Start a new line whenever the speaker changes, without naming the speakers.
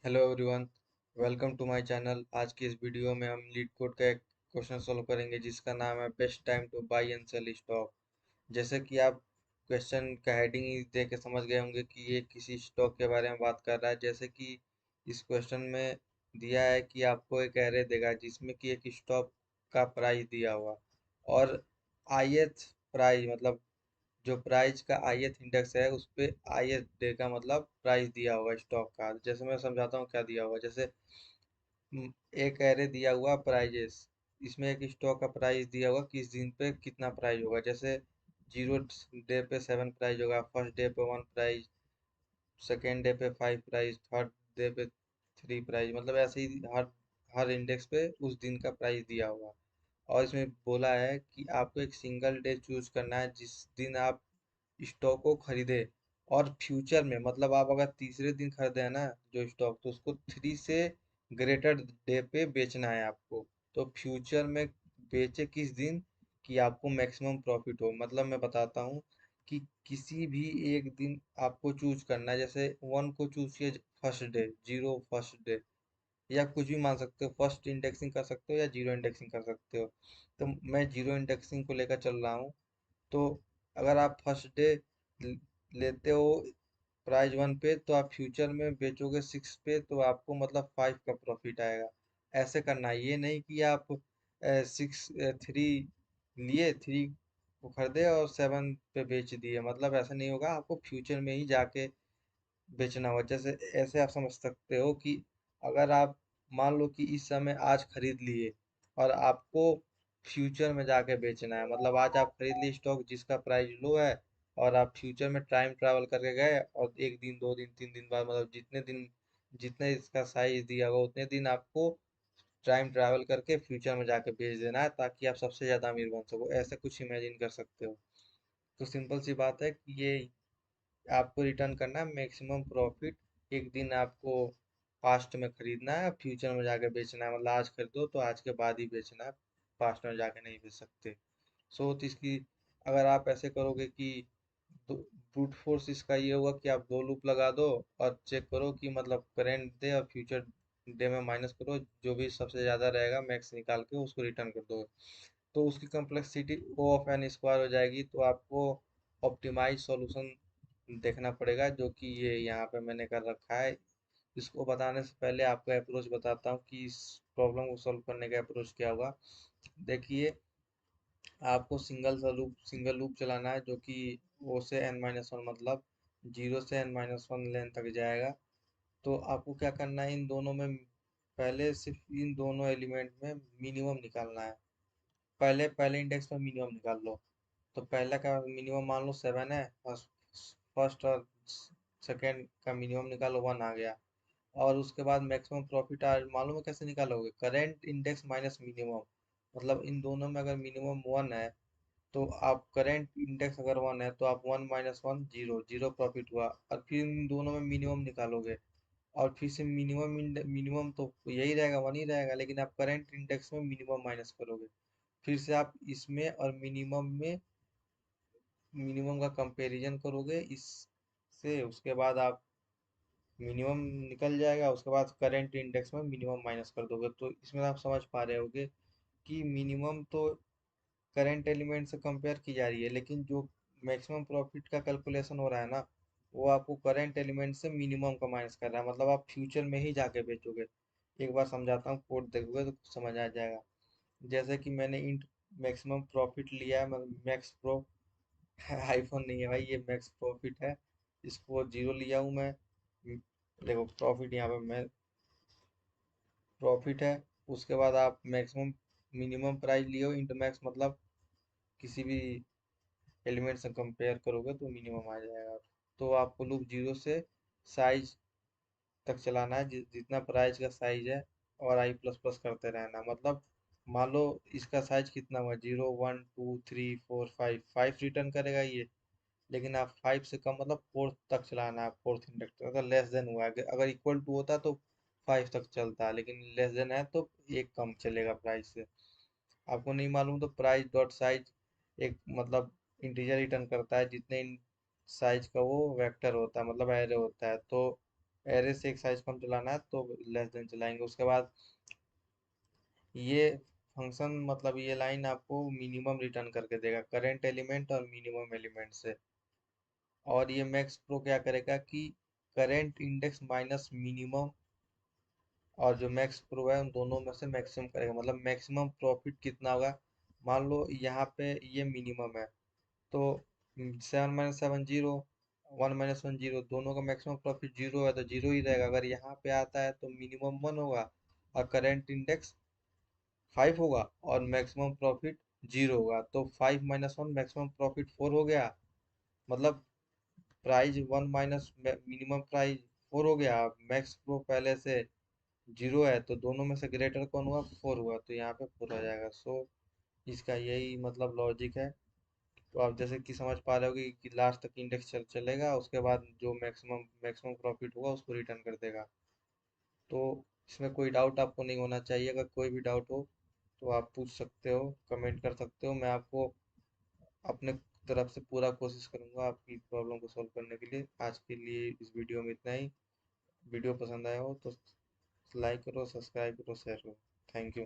Hello everyone, welcome to my channel. आज की इस वीडियो में हम लीड कोड का एक क्वेश्चन सॉल्व करेंगे जिसका नाम है best time to buy and sell stock. जैसे कि आप क्वेश्चन का हेडिंग ही देख के समझ गए होंगे कि ये किसी स्टॉक के बारे में बात कर रहा है। जैसे कि इस क्वेश्चन में दिया है कि आपको एक एरे देगा जिसमें कि एक स्टॉक का प्राइस दिया हुआ और ith प्राइस मतलब जो प्राइस का ith इंडेक्स है उस पे ith डे का मतलब प्राइस दिया होगा स्टॉक का। जैसे मैं समझाता हूँ क्या दिया होगा। जैसे एक एरे दिया हुआ प्राइजेस, इसमें एक स्टॉक का प्राइस दिया हुआ किस दिन पे कितना प्राइस होगा। जैसे 0 डे पे 7 प्राइस होगा, फर्स्ट डे पे 1 प्राइस, सेकेंड डे पे 5 प्राइस, थर्ड डे पे 3 प्राइस, मतलब ऐसे ही हर हर इंडेक्स पे उस दिन का प्राइस दिया होगा। और इसमें बोला है कि आपको एक सिंगल डे चूज करना है जिस दिन आप स्टॉक को खरीदे, और फ्यूचर में मतलब आप अगर तीसरे दिन खरीदे हैं ना जो स्टॉक, तो उसको 3 से ग्रेटर डे पे बेचना है आपको। तो फ्यूचर में बेचे किस दिन कि आपको मैक्सिमम प्रॉफिट हो। मतलब मैं बताता हूँ कि किसी भी एक दिन आपको चूज करना है। जैसे 1 को चूज किया फर्स्ट डे, 0 फर्स्ट डे, या कुछ भी मान सकते हो, फर्स्ट इंडेक्सिंग कर सकते हो या जीरो इंडेक्सिंग कर सकते हो। तो मैं जीरो इंडेक्सिंग को लेकर चल रहा हूँ। तो अगर आप फर्स्ट डे लेते हो प्राइस 1 पे, तो आप फ्यूचर में बेचोगे 6 पे, तो आपको मतलब 5 का प्रॉफिट आएगा। ऐसे करना है, ये नहीं कि आप 3 लिए, 3 को खरीदे और 7 पे बेच दिए, मतलब ऐसा नहीं होगा। आपको फ्यूचर में ही जाके बेचना होगा। जैसे ऐसे आप समझ सकते हो कि अगर आप मान लो कि इस समय आज खरीद लिए और आपको फ्यूचर में जाके बेचना है, मतलब आज आप खरीद लिए स्टॉक जिसका प्राइस लो है, और आप फ्यूचर में टाइम ट्रैवल करके गए और एक दिन, 2 दिन, 3 दिन बाद, मतलब जितने दिन, जितने इसका साइज दिया होगा उतने दिन आपको टाइम ट्रैवल करके फ्यूचर में जाके बेच देना है, ताकि आप सबसे ज्यादा अमीर बन सको। ऐसे कुछ इमेजिन कर सकते हो। तो सिंपल सी बात है कि ये आपको रिटर्न करना है मैक्सिमम प्रॉफिट। एक दिन आपको पास्ट में खरीदना है, फ्यूचर में जाके बेचना है। मतलब आज खरीदो तो आज के बाद ही बेचना है, पास्ट में जाके नहीं बेच सकते। तो इसकी अगर आप ऐसे करोगे कि ब्रूट फोर्स इसका ये होगा कि आप 2 लूप लगा दो और चेक करो कि मतलब करेंट डे और फ्यूचर डे में माइनस करो, जो भी सबसे ज्यादा रहेगा मैक्स निकाल के उसको रिटर्न कर दो। तो उसकी complexity O of N square हो जाएगी। तो आपको ऑप्टिमाइज सॉल्यूशन देखना पड़ेगा, जो कि ये यहाँ पे मैंने कर रखा है। इसको बताने से पहले आपको अप्रोच बताता हूँ कि इस प्रॉब्लम को सॉल्व करने का अप्रोच क्या होगा। देखिए, आपको सिंगल लूप चलाना है जो कि ओ से n-1, मतलब 0 से n-1 लेंथ तक जाएगा। तो आपको क्या करना है, इन दोनों में पहले सिर्फ इन दोनों एलिमेंट में मिनिमम निकालना है। पहले पहले इंडेक्स में मिनिमम निकाल लो। तो पहला का मिनिमम मान लो 7 है, फर्स्ट और सेकेंड का मिनिमम निकालो, 1 आ गया। और उसके बाद मैक्सिमम प्रॉफिट मालूम है कैसे निकालोगे, करेंट इंडेक्स माइनस मिनिमम। मतलब इन दोनों में अगर मिनिमम 1 है, तो आप करेंट इंडेक्स अगर 1 है तो आप 1 - 1 जीरो, जीरो प्रॉफिट हुआ। और फिर इन दोनों में मिनिमम निकालोगे, और फिर से मिनिमम मिनिमम तो यही रहेगा, 1 ही रहेगा, लेकिन आप करंट इंडेक्स में मिनिमम माइनस करोगे। फिर से आप इसमें और मिनिमम में मिनिमम का कंपैरिजन करोगे इससे, उसके बाद आप मिनिमम निकल जाएगा, उसके बाद करंट इंडेक्स में मिनिमम माइनस कर दोगे। तो इसमें आप समझ पा रहे होगे कि मिनिमम तो करंट एलिमेंट से कंपेयर की जा रही है, लेकिन जो मैक्सिमम प्रॉफिट का कैलकुलेशन हो रहा है ना, वो आपको करंट एलिमेंट से मिनिमम का माइनस कर रहा है। मतलब आप फ्यूचर में ही जाके बेचोगे। एक बार समझाता हूँ, कोड देखोगे तो समझ आ जाएगा। जैसे कि मैंने इंट मैक्सिमम प्रॉफिट लिया है, मतलब मैक्स प्रो, आईफोन नहीं है भाई, ये मैक्स प्रॉफिट है। इसको 0 लिया हूँ मैं। देखो प्रॉफिट यहाँ पे मैं प्रॉफिट है। उसके बाद आप मैक्सिमम मिनिमम प्राइस लिए हो इंटू मैक्स, मतलब किसी भी एलिमेंट से कंपेयर करोगे तो मिनिमम आ जाएगा। तो आपको लूप 0 से साइज तक चलाना है, जितना प्राइस का साइज है, और आई प्लस प्लस करते रहना। मतलब मान लो इसका साइज कितना हुआ, 0 1 2 3 4 5, 5 रिटर्न करेगा ये। लेकिन आप 5 से कम मतलब फोर्थ तक चलाना है, फोर्थ इंडेक्स तक। अगर लेस देन हुआ है, अगर इक्वल टू होता तो 5 तक चलता है, लेकिन लेस देन है तो एक कम चलेगा प्राइस से। आपको नहीं मालूम तो प्राइस डॉट साइज एक मतलब इंटीजर रिटर्न करता है, जितने साइज का वो वेक्टर होता है, मतलब एरे होता है। तो एरे से एक साइज कम चलाना है तो लेस देन चलाएंगे। उसके बाद ये फंक्शन मतलब ये लाइन आपको मिनिमम रिटर्न करके देगा करेंट एलिमेंट और मिनिमम एलिमेंट से। और ये मैक्स प्रो क्या करेगा कि करेंट इंडेक्स माइनस मिनिमम और जो मैक्स प्रो है उन दोनों में से मैक्सिमम करेगा, मतलब मैक्सिमम प्रॉफिट कितना होगा। मान लो यहाँ पे ये मिनिमम है तो 7 - 7 0, 1 - 1 0, दोनों का मैक्सिमम प्रॉफिट जीरो है तो जीरो ही रहेगा। अगर यहाँ पे आता है तो मिनिमम 1 होगा और करेंट इंडेक्स 5 होगा और मैक्सिमम प्रॉफिट जीरो होगा, तो 5 - 1 मैक्सिमम प्रॉफिट 4 हो गया। मतलब प्राइस 1 माइनस मिनिमम प्राइस 4 हो गया। मैक्स प्रो पहले से जीरो है तो दोनों में से ग्रेटर कौन हुआ, 4 हुआ, तो यहाँ पे 4 आ जाएगा। सो इसका यही मतलब लॉजिक है। तो आप जैसे कि समझ पा रहे हो कि लास्ट तक इंडेक्स चलेगा, उसके बाद जो मैक्सिमम मैक्सिमम प्रॉफिट होगा उसको रिटर्न कर देगा। तो इसमें कोई डाउट आपको नहीं होना चाहिए। अगर कोई भी डाउट हो तो आप पूछ सकते हो, कमेंट कर सकते हो। मैं आपको अपने तरफ से पूरा कोशिश करूंगा आपकी प्रॉब्लम को सॉल्व करने के लिए। आज के लिए इस वीडियो में इतना ही। वीडियो पसंद आया हो तो लाइक करो, सब्सक्राइब करो, शेयर करो। Thank you.